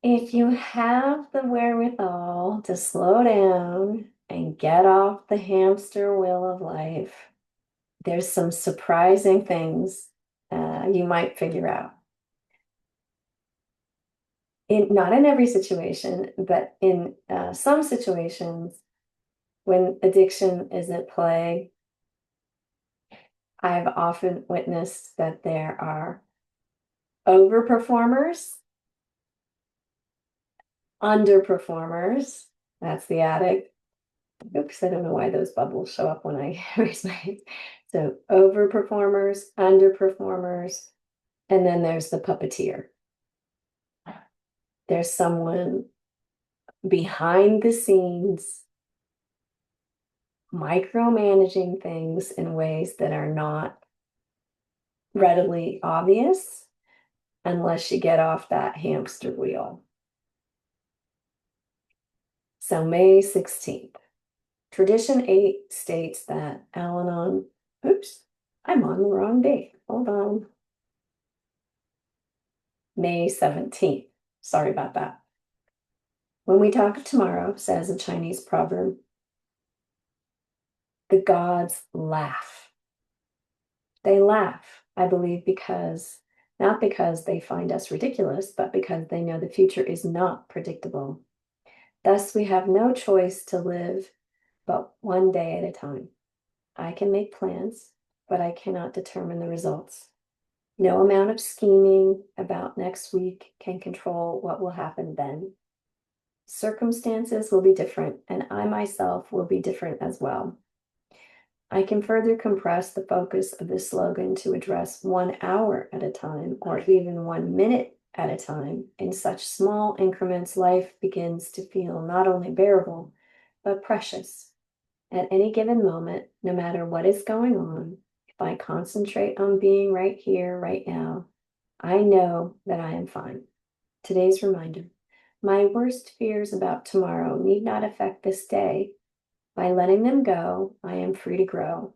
If you have the wherewithal to slow down and get off the hamster wheel of life, there's some surprising things you might figure out. Not in every situation, but in some situations when addiction is at play, I've often witnessed that there are overperformers, underperformers. That's the addict. Oops, I don't know why those bubbles show up when I raise my hand. So overperformers, underperformers, and then there's the puppeteer. There's someone behind the scenes micromanaging things in ways that are not readily obvious unless you get off that hamster wheel. So May 16th, Tradition 8 states that Al-Anon, oops, I'm on the wrong date. Hold on. May 17th. Sorry about that. When we talk tomorrow, says a Chinese proverb, the gods laugh. They laugh, I believe, not because they find us ridiculous, but because they know the future is not predictable. Thus, we have no choice to live but one day at a time. I can make plans, but I cannot determine the results. No amount of scheming about next week can control what will happen then. Circumstances will be different, and I myself will be different as well. I can further compress the focus of this slogan to address 1 hour at a time, or even 1 minute at a time. In such small increments, life begins to feel not only bearable, but precious. At any given moment, no matter what is going on, if I concentrate on being right here, right now, I know that I am fine. Today's reminder. My worst fears about tomorrow need not affect this day. By letting them go, I am free to grow.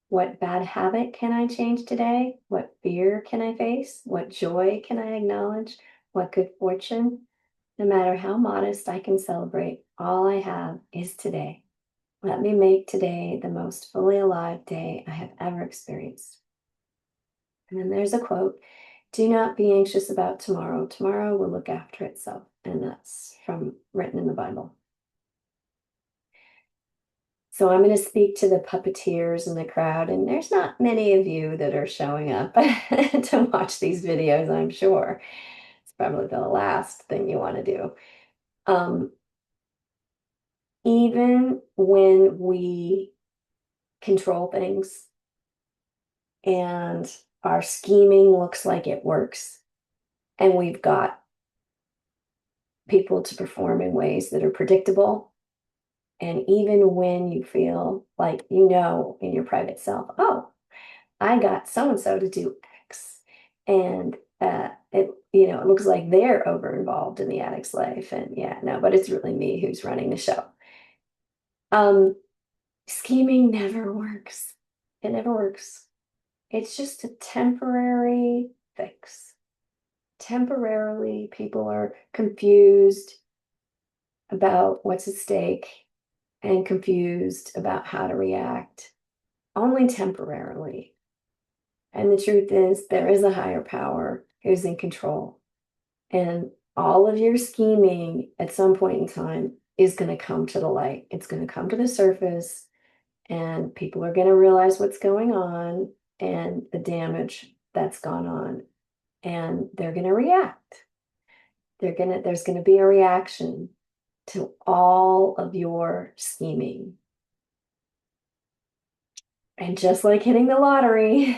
What bad habit can I change today? What fear can I face? What joy can I acknowledge? What good fortune? No matter how modest I can celebrate, all I have is today. Let me make today the most fully alive day I have ever experienced. And then there's a quote, do not be anxious about tomorrow. Tomorrow will look after itself. And that's written in the Bible. So I'm going to speak to the puppeteers in the crowd, and there's not many of you that are showing up to watch these videos, I'm sure. It's probably the last thing you want to do. Even when we control things and our scheming looks like it works, and we've got people to perform in ways that are predictable, and even when you feel like you know in your private self, oh, I got so and so to do X, and it looks like they're over involved in the addict's life, and yeah, no, but it's really me who's running the show. Um, Scheming never works. It never works. It's just a temporary fix. Temporarily, people are confused about what's at stake and confused about how to react, only temporarily. And the truth is, there is a higher power who's in control. And all of your scheming at some point in time is going to come to the light. It's going to come to the surface, and people are going to realize what's going on and the damage that's gone on. And they're going to react. There's going to be a reaction to all of your scheming. And just like hitting the lottery,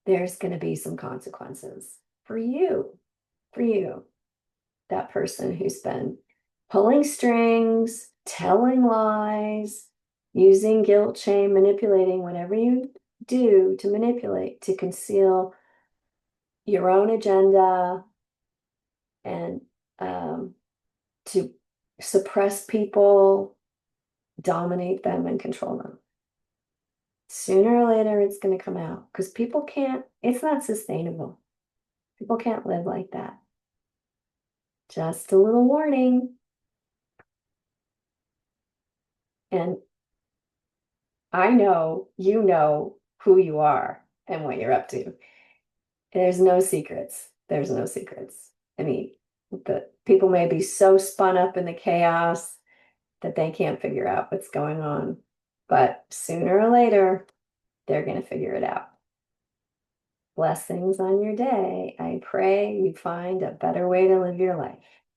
there's going to be some consequences for you, for you, that person who's been pulling strings, telling lies, using guilt, shame, manipulating, whatever you do to manipulate, to conceal your own agenda and to suppress people, dominate them, and control them. Sooner or later, it's going to come out because people can't, it's not sustainable. People can't live like that. Just a little warning. And I know you know who you are and what you're up to. There's no secrets. There's no secrets. I mean, the people may be so spun up in the chaos that they can't figure out what's going on. But sooner or later, they're going to figure it out. Blessings on your day. I pray you find a better way to live your life.